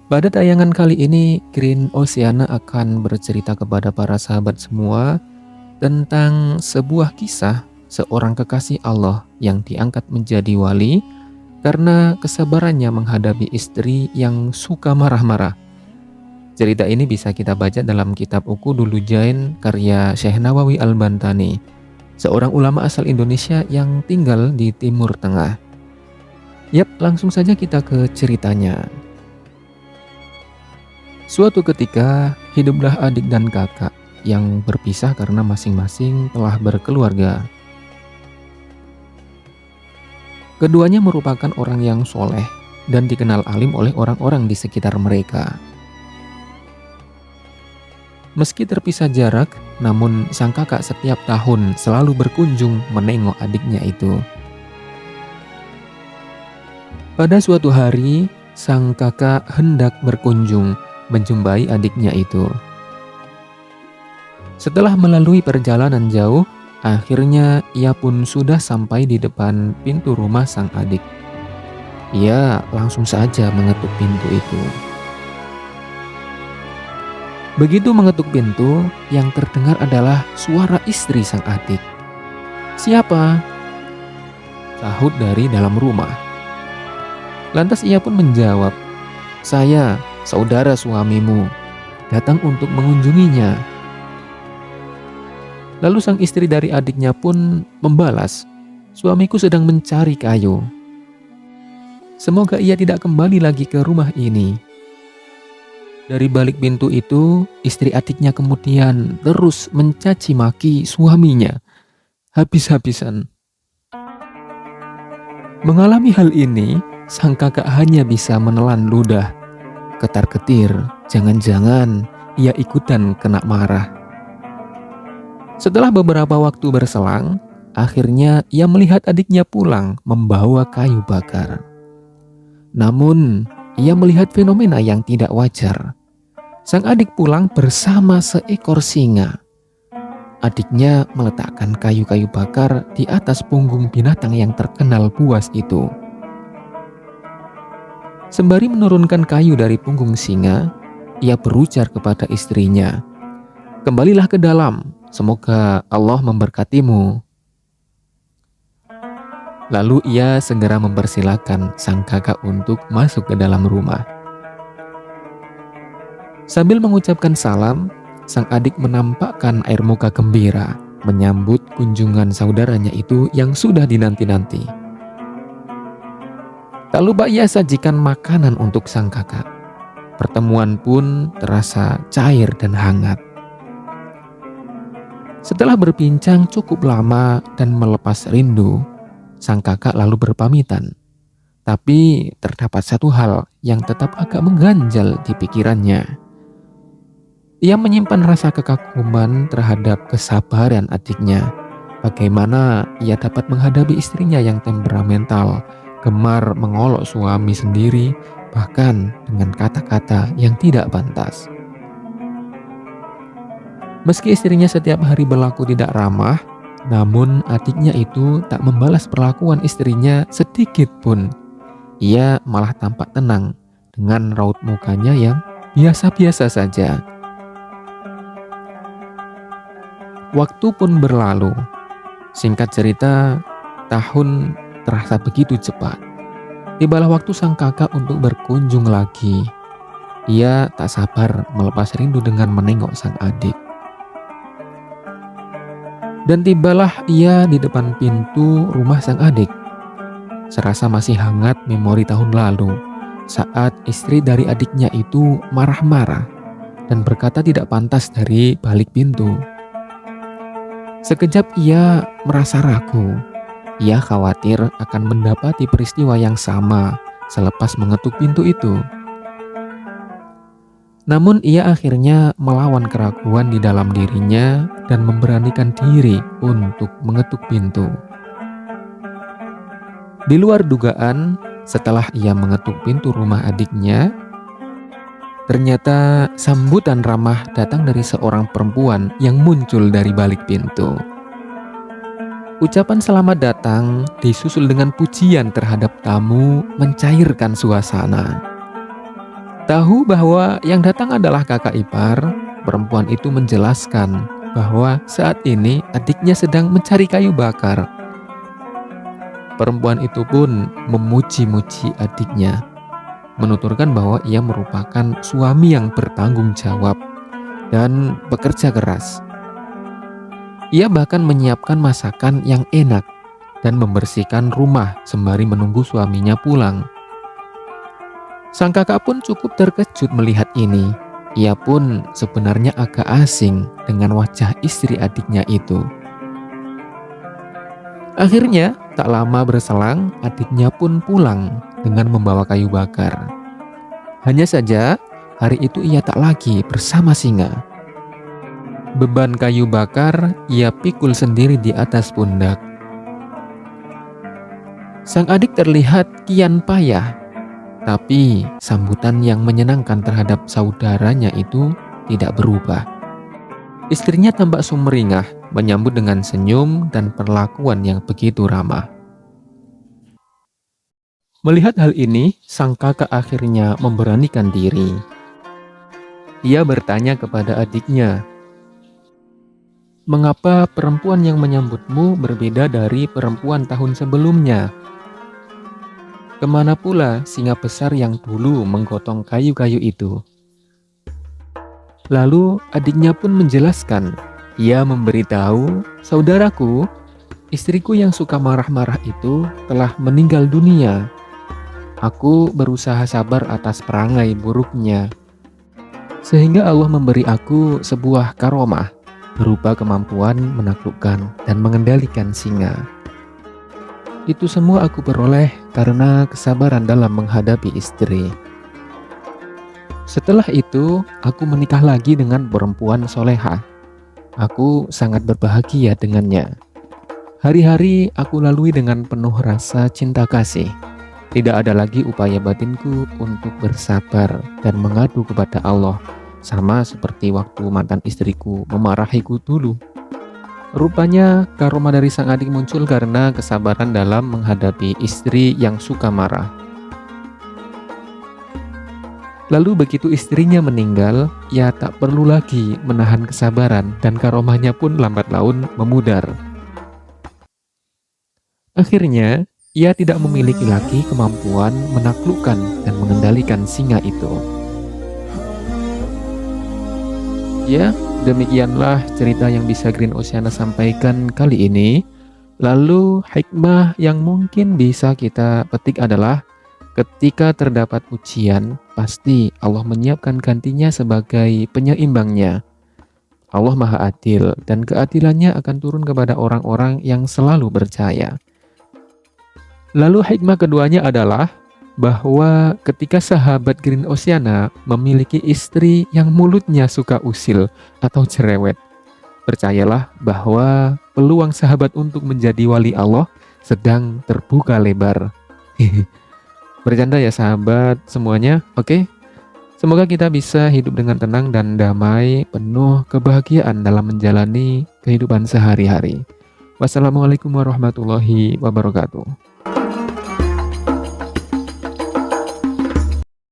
Pada tayangan kali ini, Green Oceana akan bercerita kepada para sahabat semua tentang sebuah kisah seorang kekasih Allah yang diangkat menjadi wali karena kesabarannya menghadapi istri yang suka marah-marah. Cerita ini bisa kita baca dalam kitab Uqudul Jain karya Syekh Nawawi Al-Bantani, seorang ulama asal Indonesia yang tinggal di Timur Tengah. Yap, langsung saja kita ke ceritanya. Suatu ketika, hiduplah adik dan kakak yang berpisah karena masing-masing telah berkeluarga. Keduanya merupakan orang yang soleh dan dikenal alim oleh orang-orang di sekitar mereka. Meski terpisah jarak, namun sang kakak setiap tahun selalu berkunjung menengok adiknya itu. Pada suatu hari, sang kakak hendak berkunjung menjumpai adiknya itu. Setelah melalui perjalanan jauh, akhirnya ia pun sudah sampai di depan pintu rumah sang adik. Ia langsung saja mengetuk pintu itu. Begitu mengetuk pintu, yang terdengar adalah suara istri sang adik. "Siapa?" sahut dari dalam rumah. Lantas ia pun menjawab, "Saya, saudara suamimu, datang untuk mengunjunginya." Lalu sang istri dari adiknya pun membalas, "Suamiku sedang mencari kayu. Semoga ia tidak kembali lagi ke rumah ini." Dari balik pintu itu, istri adiknya kemudian terus mencaci maki suaminya habis-habisan. Mengalami hal ini, sang kakak hanya bisa menelan ludah. Ketar-ketir, jangan-jangan ia ikutan kena marah. Setelah beberapa waktu berselang, akhirnya ia melihat adiknya pulang membawa kayu bakar. Namun, ia melihat fenomena yang tidak wajar. Sang adik pulang bersama seekor singa. Adiknya meletakkan kayu-kayu bakar di atas punggung binatang yang terkenal buas itu. Sembari menurunkan kayu dari punggung singa, ia berujar kepada istrinya, "Kembalilah ke dalam, semoga Allah memberkatimu." Lalu ia segera mempersilahkan sang kakak untuk masuk ke dalam rumah. Sambil mengucapkan salam, sang adik menampakkan air muka gembira menyambut kunjungan saudaranya itu yang sudah dinanti-nanti. Tak lupa ia sajikan makanan untuk sang kakak. Pertemuan pun terasa cair dan hangat. Setelah berbincang cukup lama dan melepas rindu, sang kakak lalu berpamitan. Tapi terdapat satu hal yang tetap agak mengganjal di pikirannya. Ia menyimpan rasa kekaguman terhadap kesabaran adiknya. Bagaimana ia dapat menghadapi istrinya yang temperamental, gemar mengolok suami sendiri, bahkan dengan kata-kata yang tidak pantas. Meski istrinya setiap hari berlaku tidak ramah, namun adiknya itu tak membalas perlakuan istrinya sedikit pun. Ia malah tampak tenang dengan raut mukanya yang biasa-biasa saja. Waktu pun berlalu. Singkat cerita, tahun terasa begitu cepat. Tibalah waktu sang kakak untuk berkunjung lagi. Ia tak sabar melepas rindu dengan menengok sang adik. Dan tibalah ia di depan pintu rumah sang adik. Serasa masih hangat memori tahun lalu saat istri dari adiknya itu marah-marah dan berkata tidak pantas dari balik pintu. Sekejap ia merasa ragu. Ia khawatir akan mendapati peristiwa yang sama selepas mengetuk pintu itu. Namun ia akhirnya melawan keraguan di dalam dirinya dan memberanikan diri untuk mengetuk pintu. Di luar dugaan, setelah ia mengetuk pintu rumah adiknya, ternyata sambutan ramah datang dari seorang perempuan yang muncul dari balik pintu. Ucapan selamat datang disusul dengan pujian terhadap tamu mencairkan suasana. Tahu bahwa yang datang adalah kakak ipar, perempuan itu menjelaskan bahwa saat ini adiknya sedang mencari kayu bakar. Perempuan itu pun memuji-muji adiknya, menuturkan bahwa ia merupakan suami yang bertanggung jawab dan bekerja keras. Ia bahkan menyiapkan masakan yang enak dan membersihkan rumah sembari menunggu suaminya pulang. Sang kakak pun cukup terkejut melihat ini. Ia pun sebenarnya agak asing dengan wajah istri adiknya itu. Akhirnya, tak lama berselang, adiknya pun pulang dengan membawa kayu bakar. Hanya saja, hari itu ia tak lagi bersama singa. Beban kayu bakar ia pikul sendiri di atas pundak. Sang adik terlihat kian payah, tapi sambutan yang menyenangkan terhadap saudaranya itu tidak berubah. Istrinya tampak sumringah, menyambut dengan senyum dan perlakuan yang begitu ramah. Melihat hal ini, sang kakak akhirnya memberanikan diri. Ia bertanya kepada adiknya, "Mengapa perempuan yang menyambutmu berbeda dari perempuan tahun sebelumnya? Kemana pula singa besar yang dulu menggotong kayu-kayu itu?" Lalu adiknya pun menjelaskan. Ia memberitahu, "Saudaraku, istriku yang suka marah-marah itu telah meninggal dunia. Aku berusaha sabar atas perangai buruknya, sehingga Allah memberi aku sebuah karomah berupa kemampuan menaklukkan dan mengendalikan singa. Itu semua aku peroleh karena kesabaran dalam menghadapi istri. Setelah itu, aku menikah lagi dengan perempuan solehah. Aku sangat berbahagia dengannya. Hari-hari aku lalui dengan penuh rasa cinta kasih. Tidak ada lagi upaya batinku untuk bersabar dan mengadu kepada Allah, sama seperti waktu mantan istriku memarahiku dulu." Rupanya karomah dari sang adik muncul karena kesabaran dalam menghadapi istri yang suka marah. Lalu begitu istrinya meninggal, ia tak perlu lagi menahan kesabaran dan karomahnya pun lambat laun memudar. Akhirnya, ia tidak memiliki lagi kemampuan menaklukkan dan mengendalikan singa itu. Ya, demikianlah cerita yang bisa Green Oceana sampaikan kali ini. Lalu hikmah yang mungkin bisa kita petik adalah ketika terdapat ujian, pasti Allah menyiapkan gantinya sebagai penyeimbangnya. Allah Maha Adil dan keadilannya akan turun kepada orang-orang yang selalu percaya. Lalu hikmah keduanya adalah bahwa ketika sahabat Green Oceana memiliki istri yang mulutnya suka usil atau cerewet, percayalah bahwa peluang sahabat untuk menjadi wali Allah sedang terbuka lebar. Bercanda ya sahabat semuanya, oke? Semoga kita bisa hidup dengan tenang dan damai, penuh kebahagiaan dalam menjalani kehidupan sehari-hari. Wassalamualaikum warahmatullahi wabarakatuh.